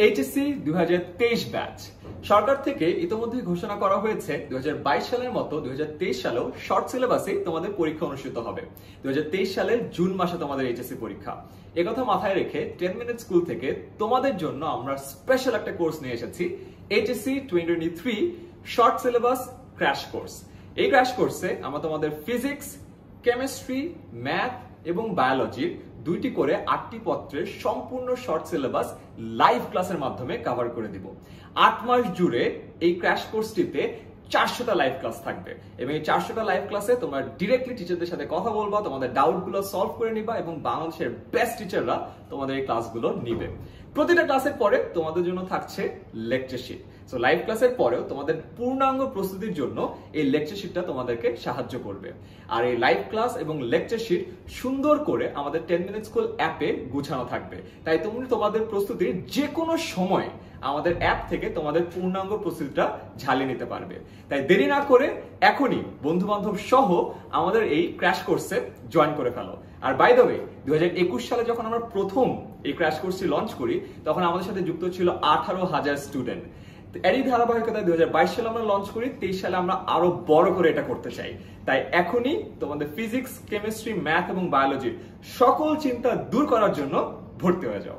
HSC 2023 batch সরকার থেকে ইতোমধ্যে ঘোষণা করা হয়েছে 2022 সালের মতো 2023 সালেও শর্ট সিলেবাসে তোমাদের পরীক্ষা অনুষ্ঠিত হবে। 2023 সালের জুন মাসে তোমাদের এইচএসসি পরীক্ষা। একথা মাথায় রেখে 10 মিনিট স্কুল থেকে তোমাদের জন্য আমরা স্পেশাল একটা কোর্স নিয়ে এসেছি, HSC 2023 short syllabus crash course. এই ক্র্যাশ কোর্সে আমরা তোমাদের ফিজিক্স, কেমিস্ট্রি, ম্যাথ এবং বায়োলজির দুইটি করে 8টি পত্রের সম্পূর্ণ শর্ট সিলেবাস লাইভ ক্লাসের মাধ্যমে কভার করে দিব। 8 মাস জুড়ে এই ক্র্যাশ কোর্সটিতে 400টা লাইভ ক্লাস থাকবে এবং এই 400টা লাইভ ক্লাসে তোমরা ডিরেক্টলি টিচারদের সাথে কথা বলবা, তোমাদের ডাউটগুলো সলভ করে নিবা এবং বাংলাদেশের বেস্ট টিচাররা তোমাদের এই ক্লাসগুলো নিবে। প্রতিটা ক্লাসের পরে তোমাদের জন্য থাকছে লেকচার শিট। সো লাইভ ক্লাসের পরেও তোমাদের পূর্ণাঙ্গ প্রস্তুতির জন্য এই লেকচার শিটটা তোমাদেরকে সাহায্য করবে। আর এই লাইভ ক্লাস এবং লেকচার শিট সুন্দর করে আমাদের 10 মিনিট স্কুল অ্যাপে গুছানো থাকবে, তাই তুমি তোমাদের প্রস্তুতির যে কোনো সময় আমাদের অ্যাপ থেকে তোমাদের পূর্ণাঙ্গ প্রস্তুতিটা ঝালিয়ে নিতে পারবে। তাই দেরি না করে এখনই বন্ধু বান্ধব সহ আমাদের এই ক্র্যাশ কোর্সে জয়েন করে ফেলো। আর বাই দ্য ওয়ে 2021 সালে যখন আমরা প্রথম এই ক্র্যাশ কোর্সটি লঞ্চ করি তখন আমাদের সাথে যুক্ত ছিল 18,000 স্টুডেন্ট। এরই ধারাবাহিকতায় 2022 সালে আমরা লঞ্চ করি, 23 সালে আমরা আরো বড় করে এটা করতে চাই। তাই এখনই তোমাদের ফিজিক্স, কেমিস্ট্রি, ম্যাথ এবং বায়োলজির সকল চিন্তা দূর করার জন্য ভর্তি হয়ে যাও।